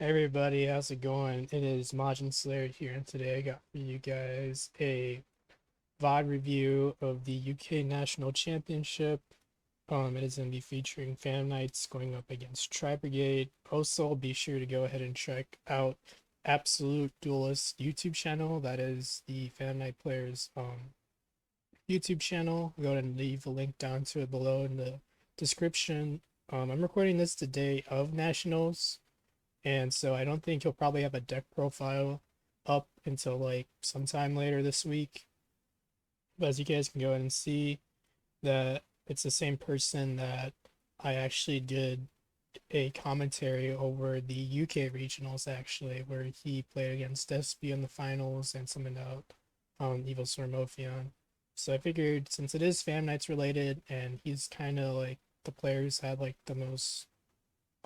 Hey everybody, how's it going? It is Majin Slayer here, and today I got for you guys a VOD review of the UK National Championship. It is going to be featuring Fan Knights going up against Tri-Brigade. Also, be sure to go ahead and check out Absolute Duelist YouTube channel. That is the Fan Knight players' YouTube channel. Go ahead and leave a link down to it below in the description. I'm recording this the day of Nationals. And so I don't think he'll probably have a deck profile up until like sometime later this week. But as you guys can go ahead and see that it's the same person that I actually did a commentary over the UK regionals actually, where he played against SB in the finals and summoned out Evil Sormophion. So I figured since it is Fan Nights related and he's kind of like the player who's had like the most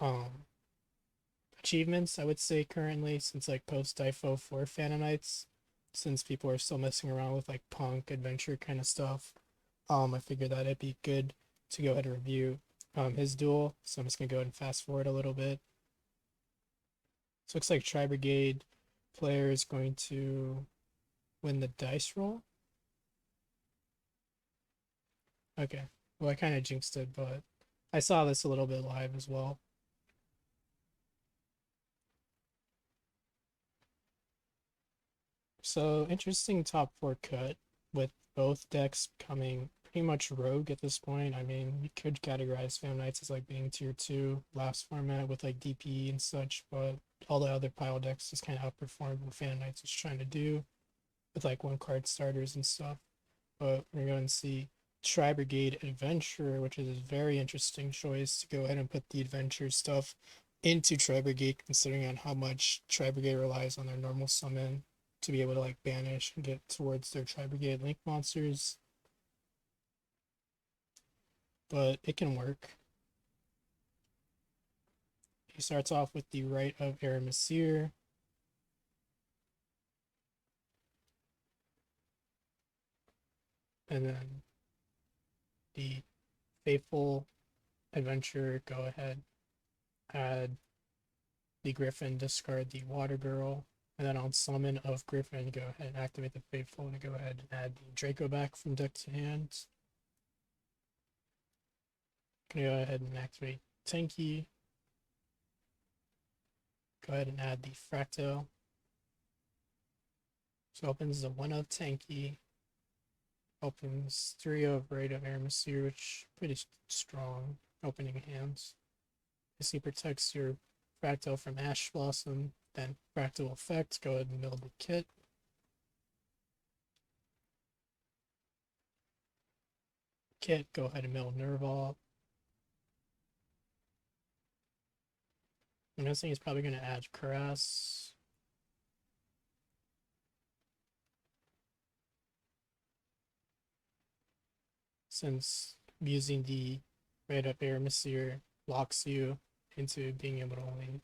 um achievements, I would say currently, since like post Difo for Fananites, since people are still messing around with like punk adventure kind of stuff. I figured that it'd be good to go ahead and review his duel. So I'm just gonna go ahead and fast forward a little bit. So it looks like Tri-Brigade player is going to win the dice roll. Okay. Well, I kind of jinxed it, but I saw this a little bit live as well. So interesting top four cut with both decks coming pretty much rogue at this point. I mean, you could categorize Fam Knights as like being tier two last format with like DP and such, but all the other pile decks just kind of outperformed what Fan Knights was trying to do with like one card starters and stuff. But we're going to see Tri Brigade Adventure, which is a very interesting choice to go ahead and put the adventure stuff into Tri Brigade, considering on how much Tri Brigade relies on their normal summon to be able to like banish and get towards their Tri Brigade Link monsters. But it can work. He starts off with the Rite of Aramasir, and then the Faithful Adventure. Go ahead, add the Griffin, discard the Water Girl, and then on summon of Griffin, go ahead and activate the Faithful to go ahead and add the Draco back from deck to hand. Gonna go ahead and activate Tenki. Go ahead and add the Fractal. So opens the 1 of Tenki. Opens 3 of Raid of Aramasir, which pretty strong opening hands. This protects your Fractal from Ash Blossom. Then Fractal Effect, go ahead and mill the kit. Go ahead and mill Nerval. I'm guessing he's probably going to add Karas. Since using the Red Up Air Messier locks you into being able to only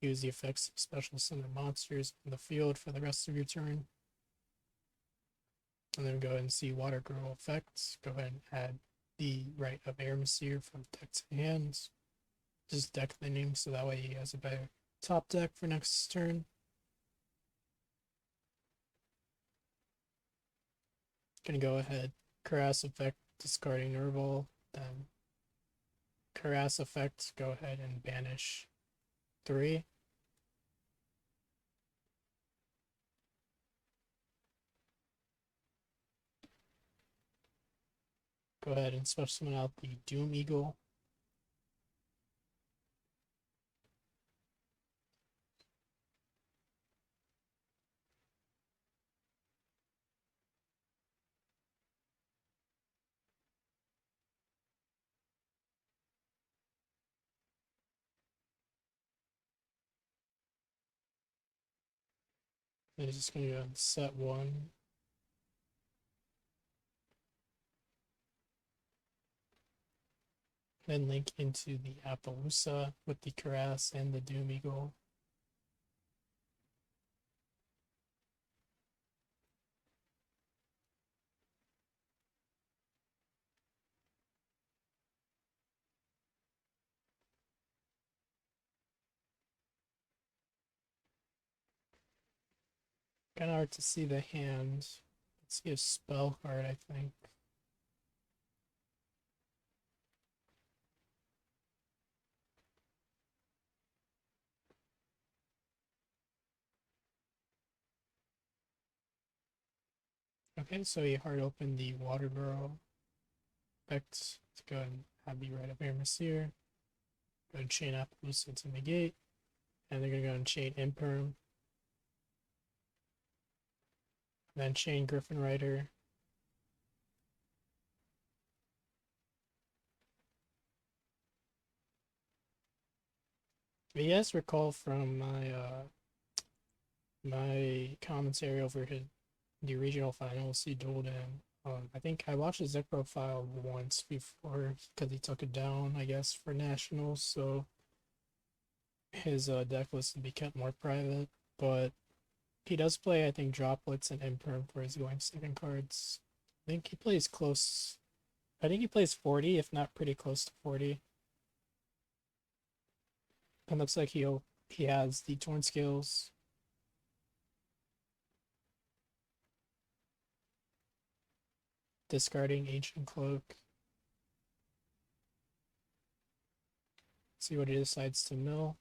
use the effects of special summon monsters in the field for the rest of your turn. And then go ahead and see Water Girl effects. Go ahead and add the Rite of Air Messier from deck to hands. Just deck thinning so that way he has a better top deck for next turn. Gonna go ahead, Karas effect, discarding Nerval, then Karas effect, go ahead and banish 3. Go ahead and special summon out the Doom Eagle. And he's just gonna go and set 1. Then link into the Appaloosa with the Karas and the Doom Eagle. Kind of hard to see the hand. Let's see a spell card, I think. Okay, so he hard opened the water barrel effect. Let's go ahead and have the right up air Messier. Go ahead and chain Appaloosa to negate. And they're gonna go and chain Imperm. Then chain Griffin Rider. If you guys recall from my commentary over the regional finals he dueled in, I think I watched his deck profile once before because he took it down, I guess, for nationals. So his deck was to be kept more private, but he does play, I think, droplets and imperm for his going second cards. I think he plays close. I think he plays 40, if not pretty close to 40. It looks like he has the torn skills. Discarding Ancient Cloak. See what he decides to mill.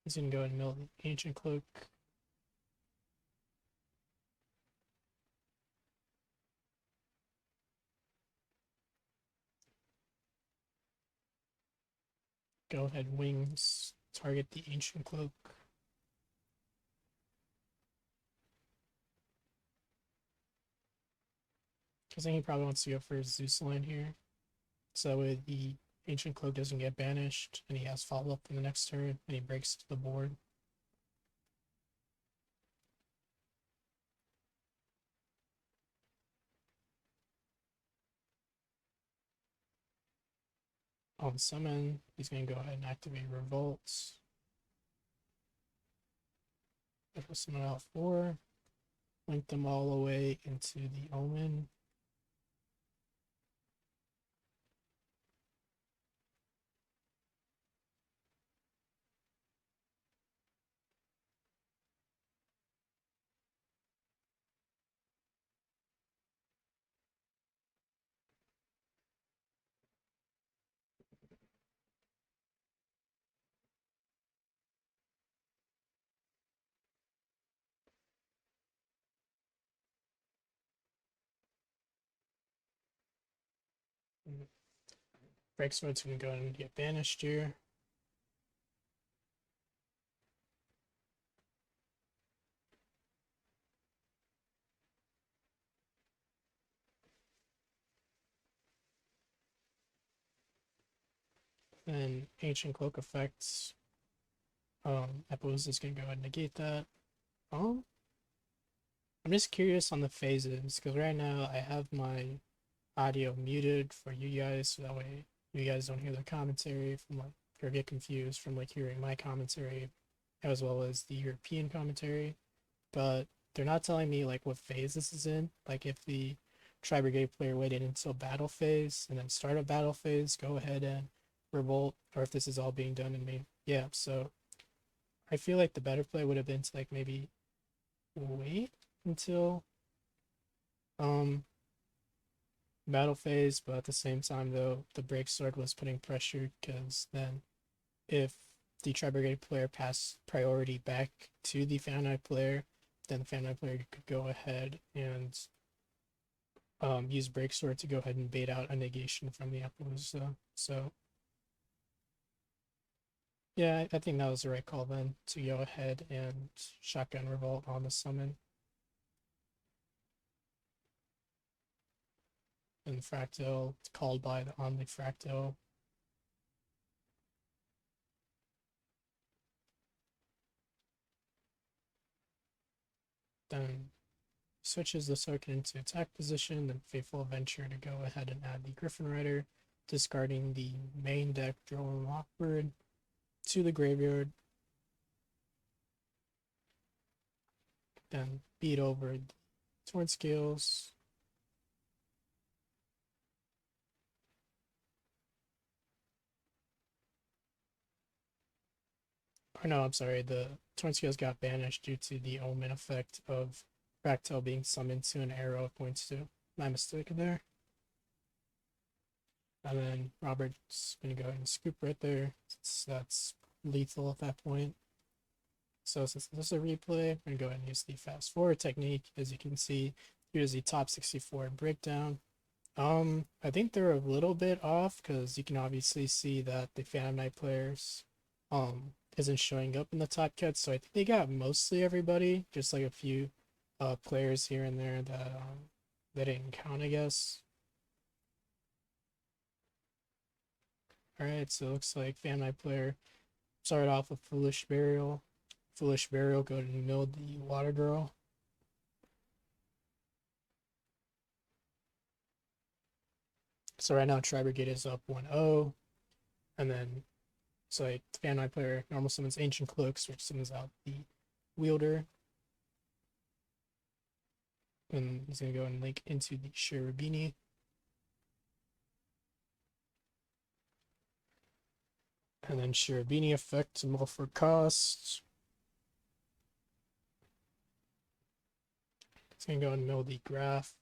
He's gonna go ahead and mill the Ancient Cloak. Go ahead, wings, target the Ancient Cloak. I think he probably wants to go for his Zeus line here. So that way the Ancient Cloak doesn't get banished, and he has follow up in the next turn, and he breaks the board. On summon, he's going to go ahead and activate Revolt. We'll summon out 4. Link them all away into the Omen. Breaksword's going to go and get banished here. Then Ancient Cloak effects. Appaloosa is going to go ahead and negate that. I'm just curious on the phases, because right now I have my audio muted for you guys, so that way you guys don't hear the commentary from like, or get confused from like hearing my commentary as well as the European commentary. But they're not telling me like what phase this is in. Like if the Tri-Brigade player waited until battle phase and then start a battle phase, go ahead and revolt, or if this is all being done in me. Yeah, so I feel like the better play would have been to like maybe wait until battle phase, but at the same time though the break sword was putting pressure because then if the Tri-Brigade player passed priority back to the Fan Eye player, then the Fan Eye player could go ahead and use break sword to go ahead and bait out a negation from the Appaloosa. So yeah, I think that was the right call then to go ahead and shotgun revolt on the summon. And Fractal, it's called by the Omni Fractal. Then switches the circuit into attack position, then Faithful Adventure to go ahead and add the Griffin Rider, discarding the main deck Drone Lockbird to the graveyard. Then beat over the Torn Scales. or no, I'm sorry, the Torn Scales got banished due to the omen effect of Fractal being summoned to an arrow points to. My mistake there. And then Robert's gonna go ahead and scoop right there. Since that's lethal at that point. So since this is a replay, I'm gonna go ahead and use the fast forward technique. As you can see, here's the top 64 breakdown. I think they're a little bit off because you can obviously see that the Phantom Knight players isn't showing up in the top cuts. So I think they got mostly everybody, just like a few players here and there that didn't count, I guess. Alright, so it looks like Phantom Knight player started off with Foolish Burial. Foolish Burial, go to mill the Water Girl. So right now Tri-Brigade is up 1-0. And then it's like Phantom Knight player normal summons Ancient Cloaks, which summons out the Wielder. And he's gonna go and link into the Cherubini. And then Cherubini effect to mull for cost. It's gonna go and mill the Graph.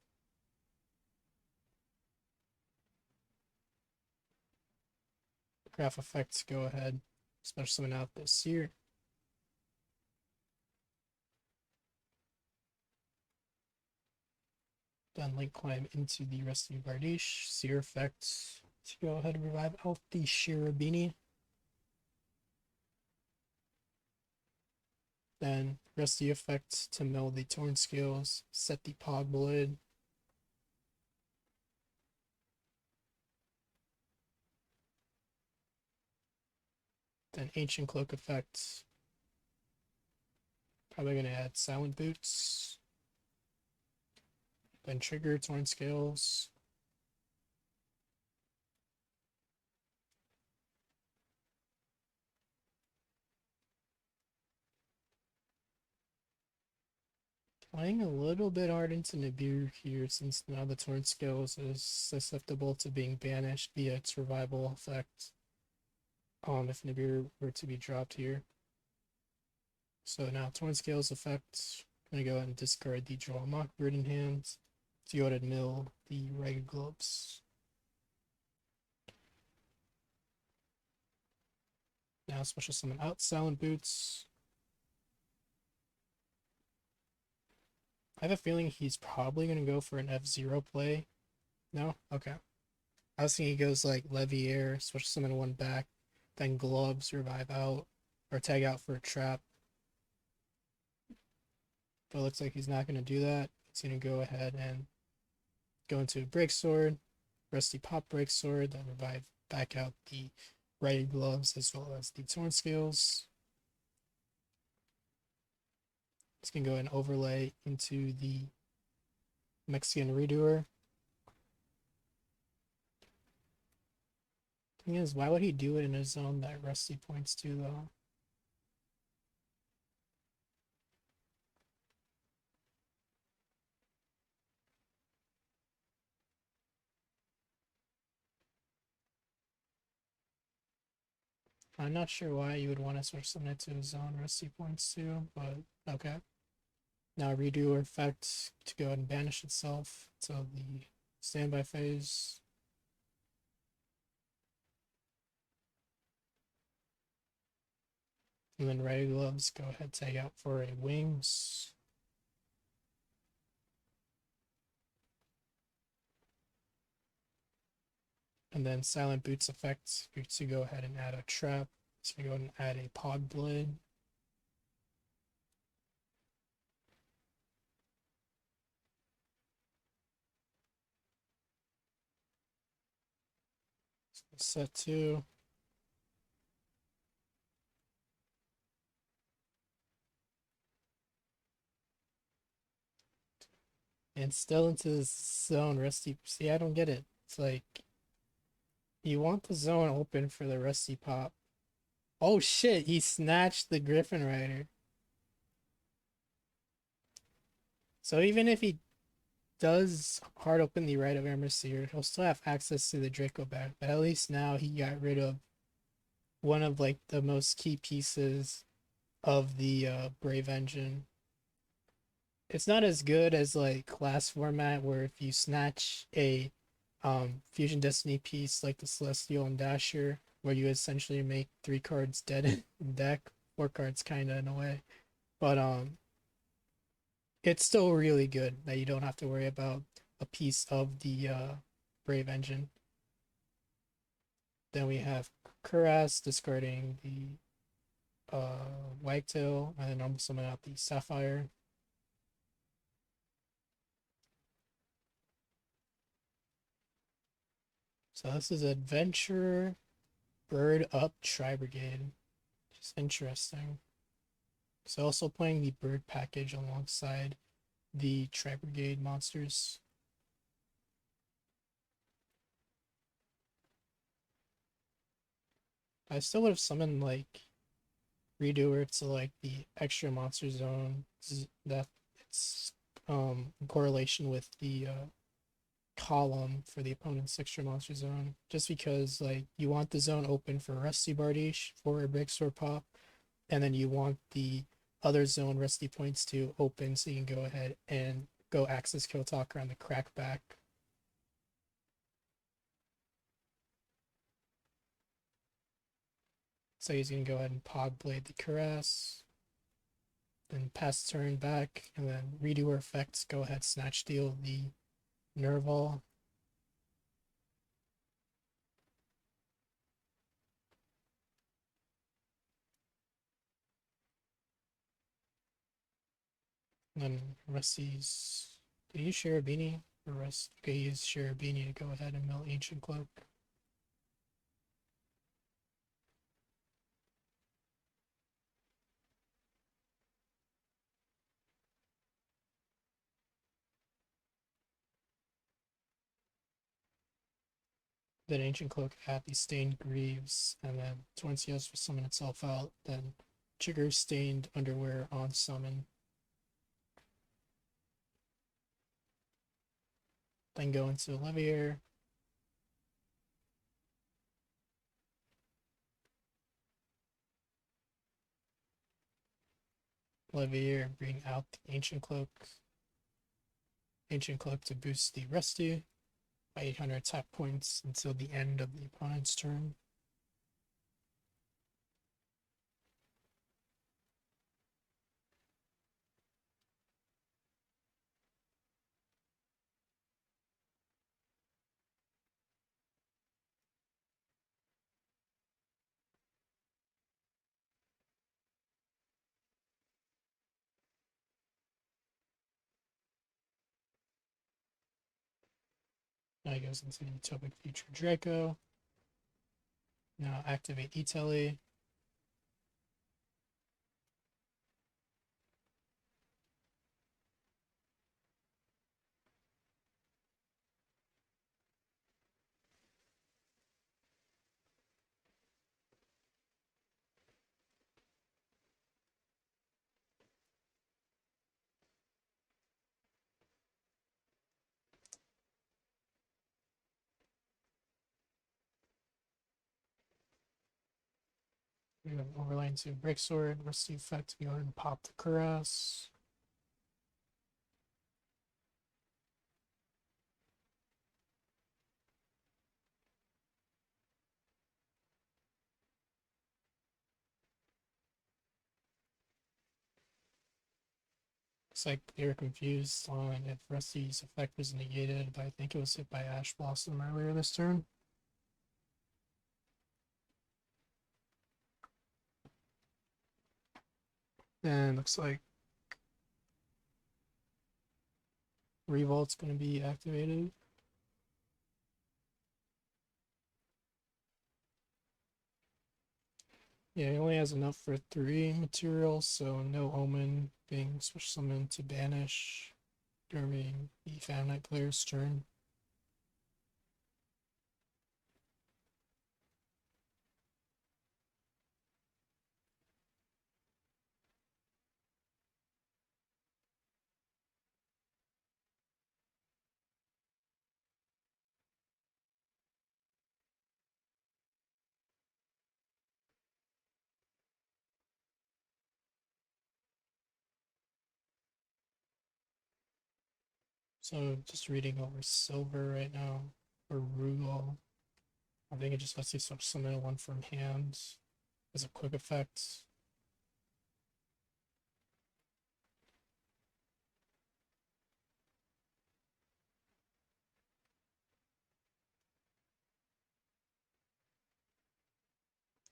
Graph effects go ahead, special summon out this Seer. Then link climb into the rest of the Bardiche. Seer effects to go ahead and revive out the Cherubini. Then rest the effects to mill the Torn Scales, set the Pog Blade. Then Ancient Cloak effect. Probably gonna add Silent Boots. Then trigger Torn Scales. Playing a little bit hard into Nibiru here since now the Torn Scales is susceptible to being banished via its revival effect. If Nibiru were to be dropped here. So now Torn Scales effect. I'm gonna go ahead and discard the Draw Mockbird in hand to go ahead and mill the Ragged Gloves. Now special summon out Silent Boots. I have a feeling he's probably going to go for an F-Zero play. No? Okay. I was thinking he goes like Leviair, special summon one back, then Gloves, revive out, or tag out for a trap. But it looks like he's not going to do that. He's going to go ahead and go into a Break Sword, Rusty Pop Break Sword, then revive back out the Ragged Gloves as well as the Torn Scales. It's going to go and overlay into the Mexican Redoer. Thing is, why would he do it in a zone that Rusty points to, though? I'm not sure why you would want to switch something to a zone Rusty points to, but okay. Now redo effect to go ahead and banish itself to the standby phase. And then Ragged Gloves, go ahead, take out for a Wings. And then Silent Boots effect, to go ahead and add a trap. So we go ahead and add a Pod Blade. Set 2. And still into the zone, Rusty. See, I don't get it. It's like, you want the zone open for the Rusty Pop. Oh shit, he snatched the Griffin Rider. So even if he does hard open the Rite of Emerseer, he'll still have access to the Draco back. But at least now he got rid of one of like the most key pieces of the Brave engine. It's not as good as like last format where if you snatch a Fusion Destiny piece like the Celestial and Dasher, where you essentially make 3 cards dead in deck, 4 cards kinda in a way. But it's still really good that you don't have to worry about a piece of the Brave engine. Then we have Kuras discarding the Wagtail, and then normal summon out the Sapphire. So this is Adventurer Bird Up Tri-Brigade. Just interesting. So also playing the Bird package alongside the Tri-Brigade monsters. I still would have summoned like Redoer to like the extra monster zone that it's in correlation with the column for the opponent's extra monster zone, just because like you want the zone open for Rusty Bardiche for a big sword pop, and then you want the other zone Rusty points to open so you can go ahead and go Axis Kill Talker on the crackback. So he's gonna go ahead and Pog Blade the Caress, then pass turn back, and then redo effects, go ahead, Snatch Steal the Nerval. And then Rusty's. Did he use Cherubini? Or Rust? Okay, he used Cherubini to go ahead and mill Ancient Cloak. Then Ancient Cloak at the Stained Greaves, and then once he has to summon itself out, then triggers Stained Underwear on summon. Then go into Levier. Levier, bring out the Ancient Cloak. Ancient Cloak to boost the Rusty by 800 attack points until the end of the opponent's turn. Now he goes into the Utopic Future Draco. Now activate E-Telly. We're going to overlay into Break Sword. Rusty effect. We go ahead and pop the Cuirass. Looks like they were confused on if Rusty's effect was negated, but I think it was hit by Ash Blossom earlier this turn. And looks like Revolt's going to be activated. Yeah, he only has enough for 3 materials, so no Omen being switch summoned to banish during the Fan Knight player's turn. So just reading over silver right now for Rugal. I think it just lets you summon one from hand as a quick effect.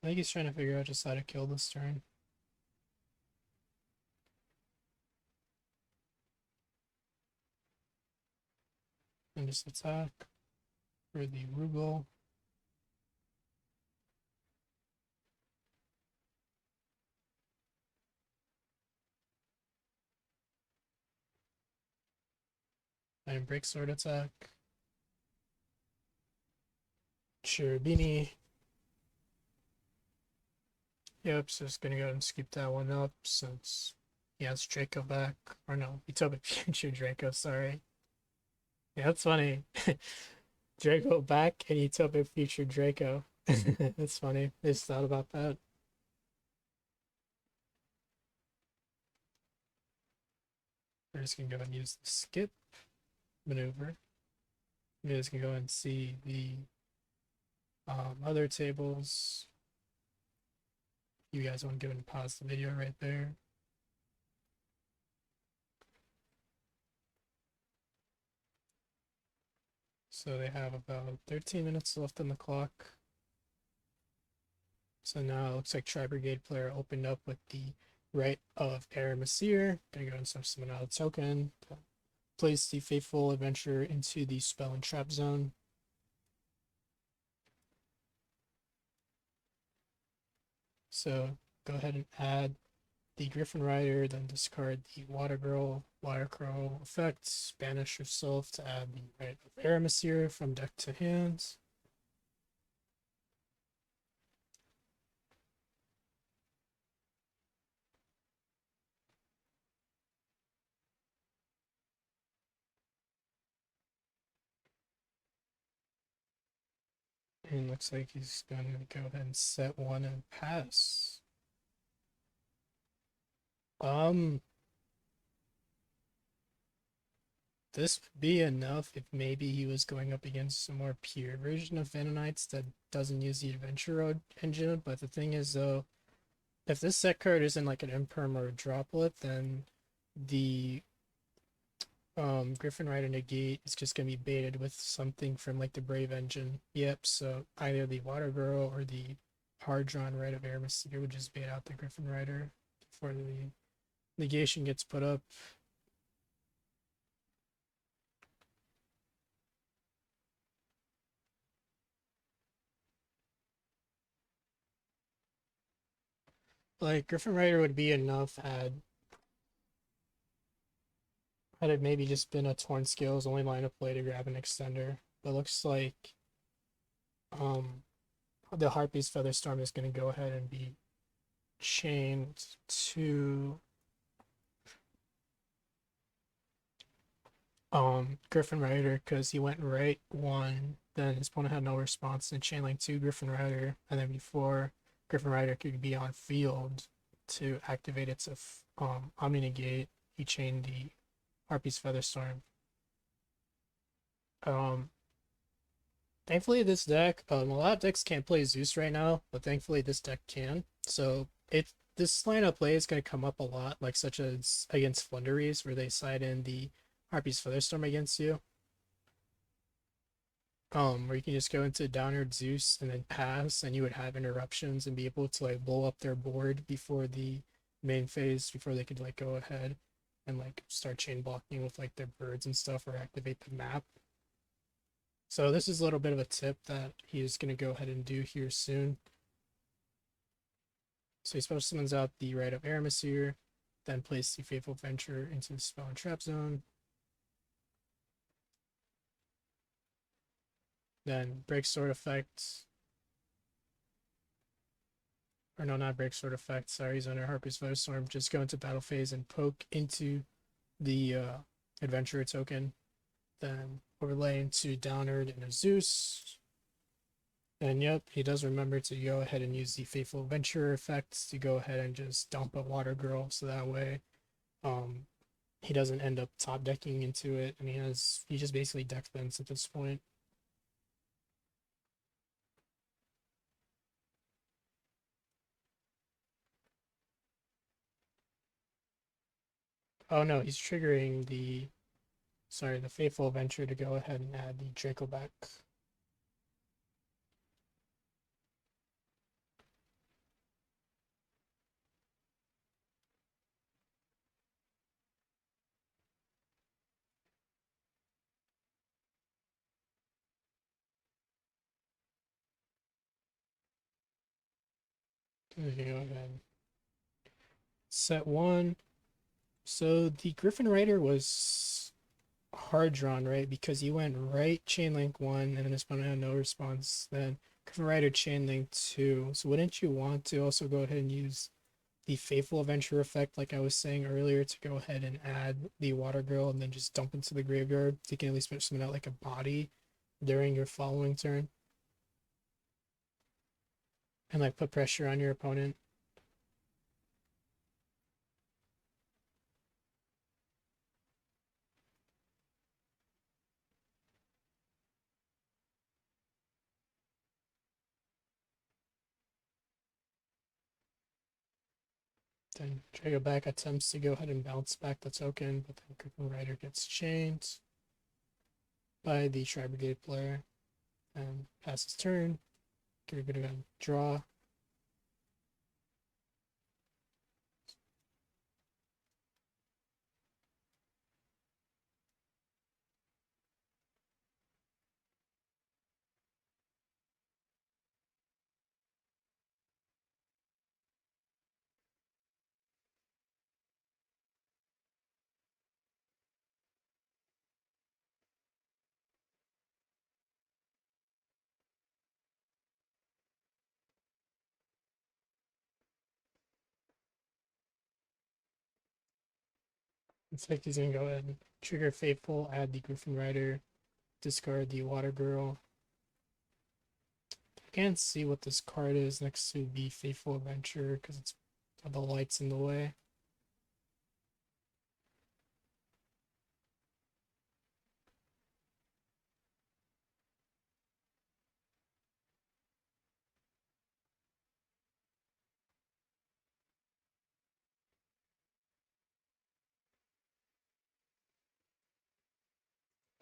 I think he's trying to figure out just how to kill this turn. And just attack for the Rugal. And break sword attack. Cherubini. Yep, so just gonna go ahead and scoop that one up since he has Draco back. Or no, he took a future Draco, sorry. Yeah, that's funny. Draco back and he took a future Draco. That's funny. I just thought about that. We're just gonna go and use the skip maneuver. You guys can go and see the other tables. You guys want to go and pause the video right there. So they have about 13 minutes left on the clock. So now it looks like Tri-Brigade player opened up with the right of Aramasir. Gonna go and summon out a token. Place the Faithful Adventurer into the spell and trap zone. So go ahead and add the Griffin Rider, then discard the Water Girl, Water Crow effects, banish yourself to add the right of Aramasir from deck to hands. And looks like he's going to go ahead and set one and pass. This would be enough if maybe he was going up against a more pure version of Vananites that doesn't use the Adventure Road engine. But the thing is, though, if this set card isn't like an imperm or a droplet, then the Griffin Rider negate is just gonna be baited with something from like the Brave engine. Yep, so either the Water Girl or the hard drawn Right of Air Mystere would just bait out the Griffin Rider before the negation gets put up. Like Griffin Rider would be enough had it maybe just been a Torn Scales only line of play to grab an extender. But looks like um the Harpy's Featherstorm is gonna go ahead and be chained to Griffin Rider because he went right one, then his opponent had no response and chain link two Griffin Rider, and then before Griffin Rider could be on field to activate its Omni Negate, he chained the Harpy's Featherstorm. Um Thankfully this deck, a lot of decks can't play Zeus right now, but thankfully this deck can. So this line of play is going to come up a lot, like such as against Flunderies, where they side in the Harpy's Featherstorm against you. Where you can just go into Downward Zeus and then pass, and you would have interruptions and be able to like blow up their board before the main phase, before they could like go ahead and like start chain blocking with like their birds and stuff or activate the map. So this is a little bit of a tip that he is going to go ahead and do here soon. So he special summons out the Right of Aramasir, then place the Faithful Venture into the spell and trap zone. Then break sword effect. Or no, not break sword effect. Sorry, he's under Harpy's Featherstorm. Just go into battle phase and poke into the adventurer token. Then overlay into Downward and a Zeus. And yep, he does remember to go ahead and use the Faithful Venturer effects to go ahead and just dump a Water Girl. So that way, he doesn't end up top decking into it, and he just basically deck fence at this point. Oh no, he's triggering the Faithful Adventure to go ahead and add the Draco back. Okay, go ahead. Set one. So the Griffin Rider was hard drawn, right? Because he went right chain link one, and then his opponent had no response. Then Griffin Rider chain link two. So wouldn't you want to also go ahead and use the Faithful Adventure effect, like I was saying earlier, to go ahead and add the Water Girl and then just dump into the graveyard? You can at least put something out like a body during your following turn, and like put pressure on your opponent. Then Trigger back attempts to go ahead and bounce back the token, but then Griffin Rider gets chained by the Tri-Brigade player and passes turn. You're gonna draw. Looks like he's gonna go ahead and trigger Faithful, add the Griffin Rider, discard the Water Girl. I can't see what this card is next to the Faithful Adventure because it's the lights in the way.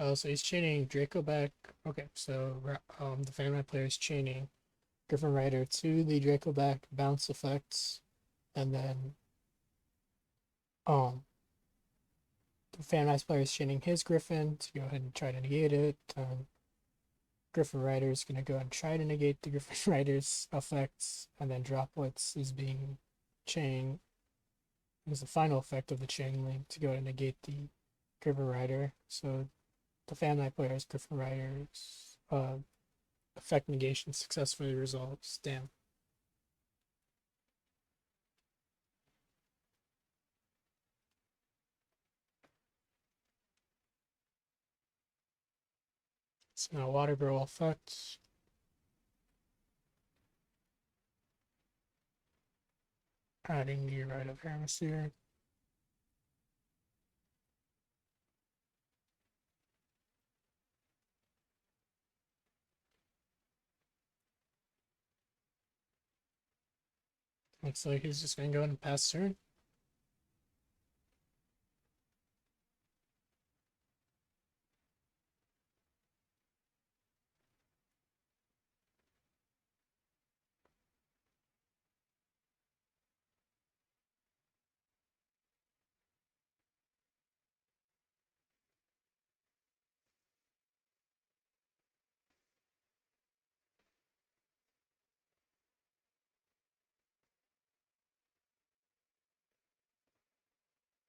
Oh, so he's chaining Draco back. Okay, so the Family player is chaining Griffin Rider to the Draco back bounce effects, and then um the Fan player is chaining his Griffin to go ahead and try to negate it. Griffin Rider is gonna go ahead and try to negate the Griffin Rider's effects, and then Droplets is being chained as the final effect of the chain link to go ahead and negate the Griffin Rider. So the Fan player's Griffin Rider's effect negation successfully resolves. Damn. So now Water Girl effect. Adding the Rite of Hemisphere. Looks like he's just gonna go ahead and pass turn.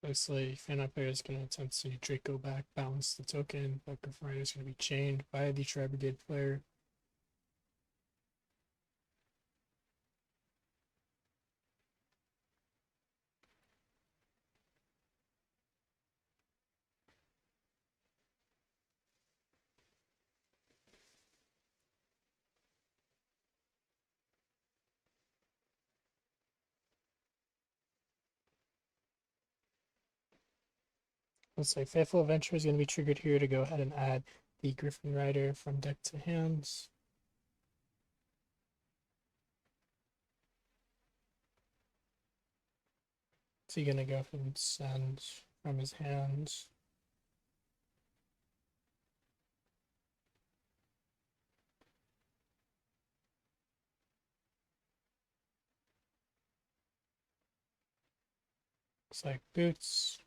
Looks like Fan player is gonna attempt to Draco back, balance the token, but Griffin Rider is gonna be chained by the Tri-Brigade player. Looks like Faithful Adventure is going to be triggered here to go ahead and add the Griffin Rider from deck to hands. So you're going to go from send from his hands. Looks like Boots.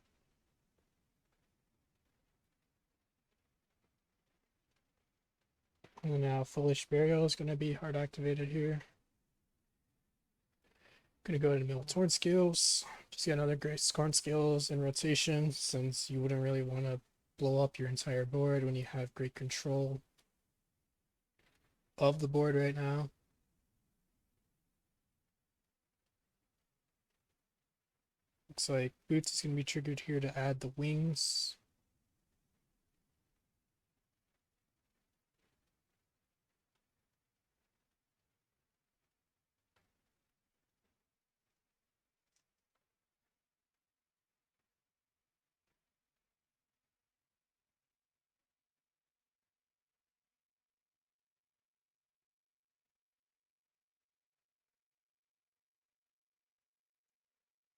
And now Foolish Burial is going to be hard activated here. Gonna go ahead and mill Torn Skills. Just get another great Scorn Skills in rotation, since you wouldn't really want to blow up your entire board when you have great control of the board right now. Looks like Boots is going to be triggered here to add the wings.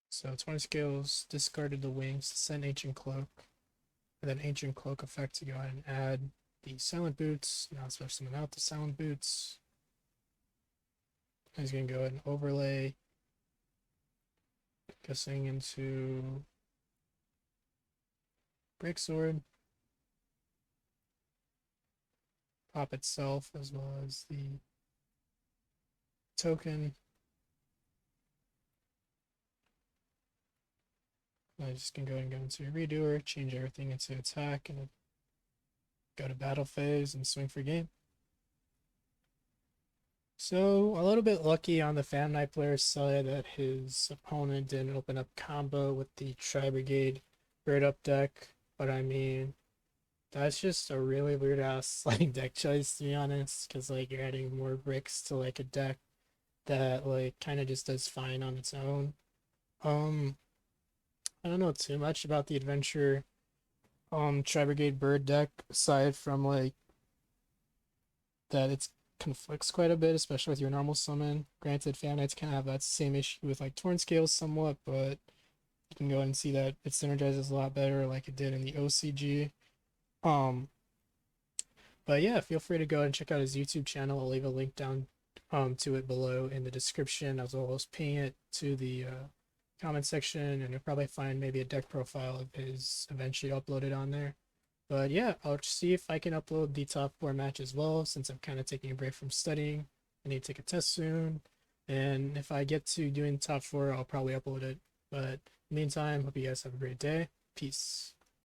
So 20 skills, discarded the wings to send Ancient Cloak. And then Ancient Cloak effect to go ahead and add the Silent Boots. Now let's summon out the Silent Boots. He's going to go ahead and overlay. Guessing into Break Sword. Pop itself as well as the token. I'm just gonna go ahead and go into a redoer, change everything into attack, and go to battle phase and swing for game. So a little bit lucky on the Fan Knight player's side that his opponent didn't open up combo with the Tri-Brigade bird up deck, but I mean that's just a really weird ass like deck choice, to be honest, because like you're adding more bricks to like a deck that like kind of just does fine on its own. I don't know too much about the adventure Tri-Brigade bird deck aside from like that it's conflicts quite a bit, especially with your normal summon. Granted, Fan Knights kind of have that same issue with like Torn Scales somewhat, but you can go ahead and see that it synergizes a lot better like it did in the OCG. Um, but yeah, feel free to go ahead and check out his YouTube channel. I'll leave a link down to it below in the description, as well as ping it to the comment section, and you'll probably find maybe a deck profile of his eventually uploaded on there. But yeah, I'll see if I can upload the top 4 match as well, since I'm kind of taking a break from studying. I need to take a test soon, and if I get to doing top 4, I'll probably upload it. But meantime, hope you guys have a great day. Peace.